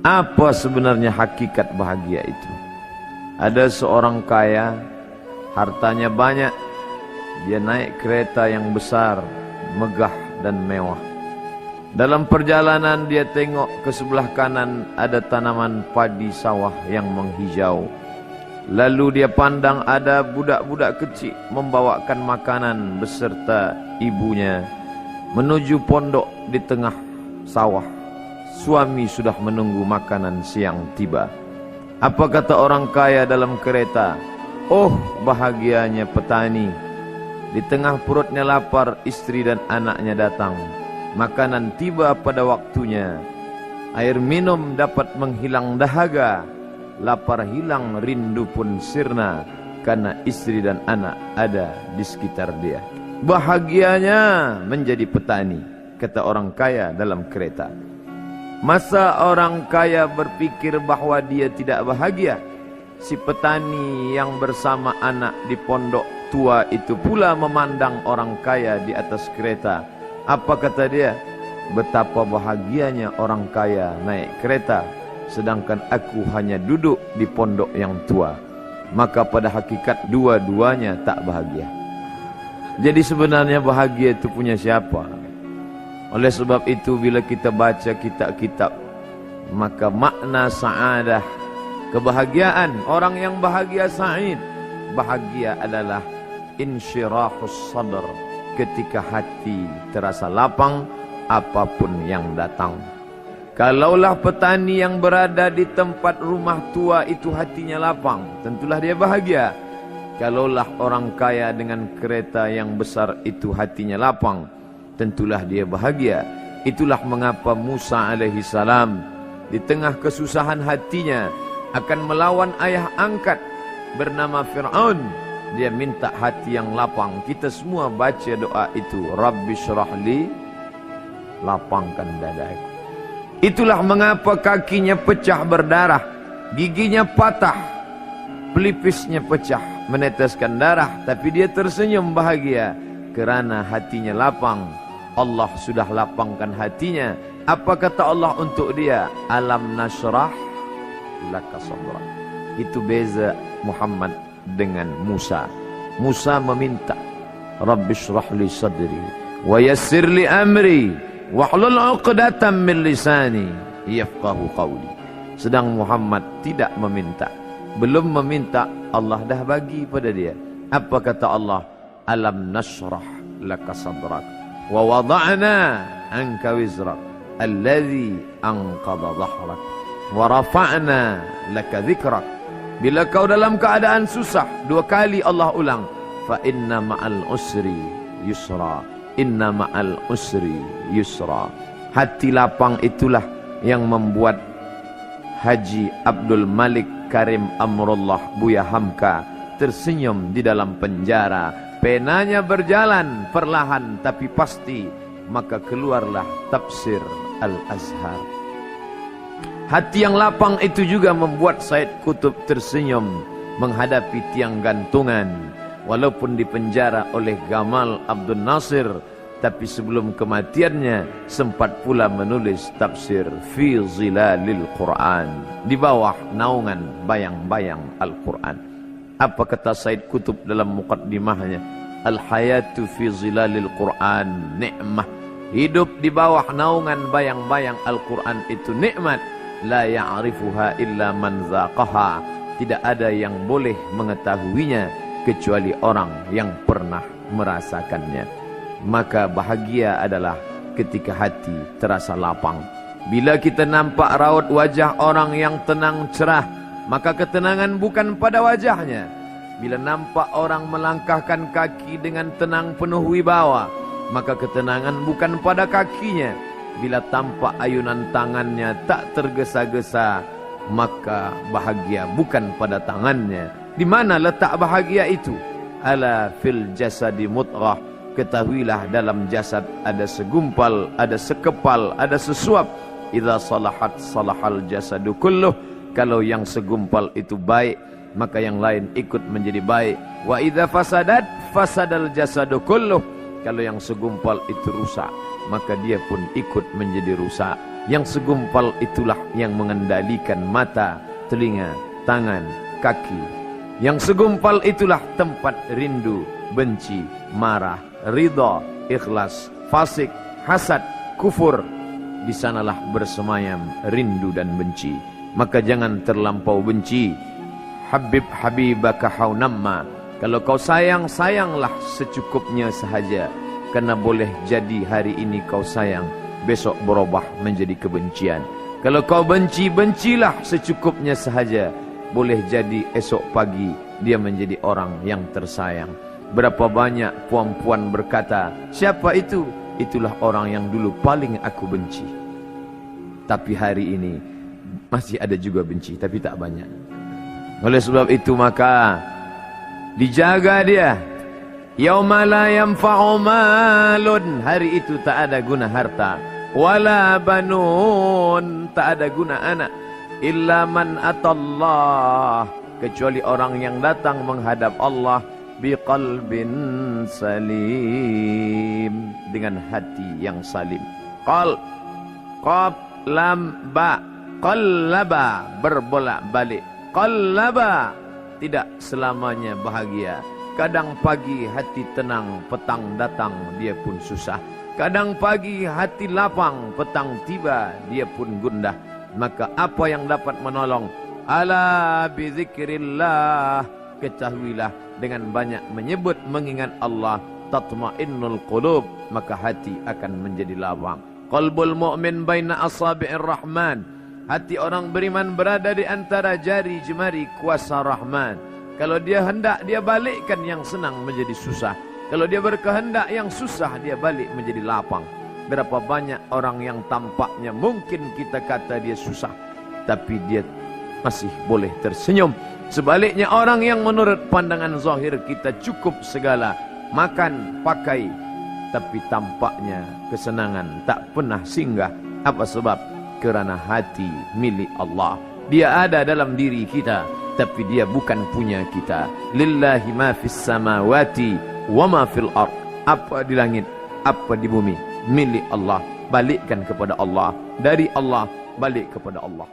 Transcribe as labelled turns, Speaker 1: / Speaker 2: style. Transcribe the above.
Speaker 1: Apa sebenarnya hakikat bahagia itu? Ada seorang kaya, hartanya banyak, dia naik kereta yang besar, megah dan mewah. Dalam perjalanan dia tengok ke sebelah kanan ada tanaman padi sawah yang menghijau. Lalu dia pandang ada budak-budak kecil membawakan makanan beserta ibunya menuju pondok di tengah sawah. Suami sudah menunggu makanan siang tiba. Apa kata orang kaya dalam kereta? Oh, bahagianya petani. Di tengah perutnya lapar, istri dan anaknya datang. Makanan tiba pada waktunya. Air minum dapat menghilang dahaga. Lapar hilang, rindu pun sirna, karena istri dan anak ada di sekitar dia. Bahagianya menjadi petani, kata orang kaya dalam kereta. Masa orang kaya berpikir bahwa dia tidak bahagia? Si petani yang bersama anak di pondok tua itu pula memandang orang kaya di atas kereta. Apa kata dia? Betapa bahagianya orang kaya naik kereta, sedangkan aku hanya duduk di pondok yang tua. Maka pada hakikat dua-duanya tak bahagia. Jadi sebenarnya bahagia itu punya siapa? Oleh sebab itu bila kita baca kitab-kitab, maka makna sa'adah, kebahagiaan, orang yang bahagia sa'id, bahagia adalah insyirahus sadr, ketika hati terasa lapang apapun yang datang. Kalaulah petani yang berada di tempat rumah tua itu hatinya lapang, tentulah dia bahagia. Kalaulah orang kaya dengan kereta yang besar itu hatinya lapang, tentulah dia bahagia. Itulah mengapa Musa alaihi salam di tengah kesusahan hatinya akan melawan ayah angkat bernama Fir'aun. Dia minta hati yang lapang. Kita semua baca doa itu, Rabbi syrahli, lapangkan dadaku. Itulah mengapa kakinya pecah berdarah, giginya patah, pelipisnya pecah meneteskan darah, tapi dia tersenyum bahagia kerana hatinya lapang. Allah sudah lapangkan hatinya. Apa kata Allah untuk dia? Alam nashrah laka sadrak. Itu beza Muhammad dengan Musa. Musa meminta, Rabbi shrah li sadri wa yassir li amri wahlul 'uqdatam min lisani yafqahu qawli. Sedang Muhammad tidak meminta. Belum meminta, Allah dah bagi pada dia. Apa kata Allah? Alam nashrah laka sadrak wa wada'na anka wizrak alladhi anqadha dhahrak wa rafa'na laka dhikrak. Bila kau dalam keadaan susah, dua kali Allah ulang, fa inna ma'al usri yusra, inna ma'al usri yusra. Hati lapang itulah yang membuat Haji Abdul Malik Karim Amrullah Buya Hamka tersenyum di dalam penjara. Penanya berjalan perlahan tapi pasti, maka keluarlah tafsir Al-Azhar. Hati yang lapang itu juga membuat Said Qutb tersenyum menghadapi tiang gantungan. Walaupun dipenjara oleh Gamal Abdul Nasir, tapi sebelum kematiannya sempat pula menulis tafsir Fi Zilalil Quran, di bawah naungan bayang-bayang Al-Quran. Apa kata Said Qutb dalam muqaddimahnya? Al-hayatu fi zilalil Quran ni'mah. Hidup di bawah naungan bayang-bayang Al-Quran itu nikmat. La ya'rifuha illa man zaqaha. Tidak ada yang boleh mengetahuinya kecuali orang yang pernah merasakannya. Maka bahagia adalah ketika hati terasa lapang. Bila kita nampak raut wajah orang yang tenang cerah, maka ketenangan bukan pada wajahnya. Bila nampak orang melangkahkan kaki dengan tenang penuh wibawa, maka ketenangan bukan pada kakinya. Bila tampak ayunan tangannya tak tergesa-gesa, maka bahagia bukan pada tangannya. Di mana letak bahagia itu? Ala fil jasadi mudghah. Ketahuilah dalam jasad ada segumpal, ada sekepal, ada sesuap. Idza salahat salahal jasadu kulluh. Kalau yang segumpal itu baik, maka yang lain ikut menjadi baik. Wa idza fasadat fasadal jasadu kulluh. Kalau yang segumpal itu rusak, maka dia pun ikut menjadi rusak. Yang segumpal itulah yang mengendalikan mata, telinga, tangan, kaki. Yang segumpal itulah tempat rindu, benci, marah, ridha, ikhlas, fasik, hasad, kufur. Di sanalah bersemayam rindu dan benci. Maka jangan terlampau benci. Habib habibaka haunamma. Kalau kau sayang, sayanglah secukupnya sahaja. Karena boleh jadi hari ini kau sayang, besok berubah menjadi kebencian. Kalau kau benci, bencilah secukupnya sahaja. Boleh jadi esok pagi dia menjadi orang yang tersayang. Berapa banyak puan-puan berkata, siapa itu? Itulah orang yang dulu paling aku benci. Tapi hari ini masih ada juga benci, tapi tak banyak. Oleh sebab itu maka dijaga dia. Yauma la yanfa'u malun, hari itu tak ada guna harta, wala banun, tak ada guna anak, illa man atallah, kecuali orang yang datang menghadap Allah biqalbin salim, dengan hati yang salim. Qalb, qaf, lam, ba, qallaba, berbolak-balik. Qallaba, tidak selamanya bahagia. Kadang pagi hati tenang, petang datang dia pun susah. Kadang pagi hati lapang, petang tiba dia pun gundah. Maka apa yang dapat menolong? Ala bizikrillah, ketahuilah dengan banyak menyebut mengingat Allah, tatma'innul qulub, maka hati akan menjadi lapang. Qalbul mu'min baina asabi'ir rahman, hati orang beriman berada di antara jari jemari kuasa Rahman. Kalau dia hendak, dia balikkan yang senang menjadi susah. Kalau dia berkehendak yang susah, dia balik menjadi lapang. Berapa banyak orang yang tampaknya mungkin kita kata dia susah, tapi dia masih boleh tersenyum. Sebaliknya orang yang menurut pandangan zahir kita cukup segala, makan, pakai, tapi tampaknya kesenangan tak pernah singgah. Apa sebab? Kerana hati milik Allah. Dia ada dalam diri kita, tapi dia bukan punya kita. Lillahi ma fis samawati wa ma fil ard. Apa di langit, apa di bumi, milik Allah. Balikkan kepada Allah. Dari Allah, balik kepada Allah.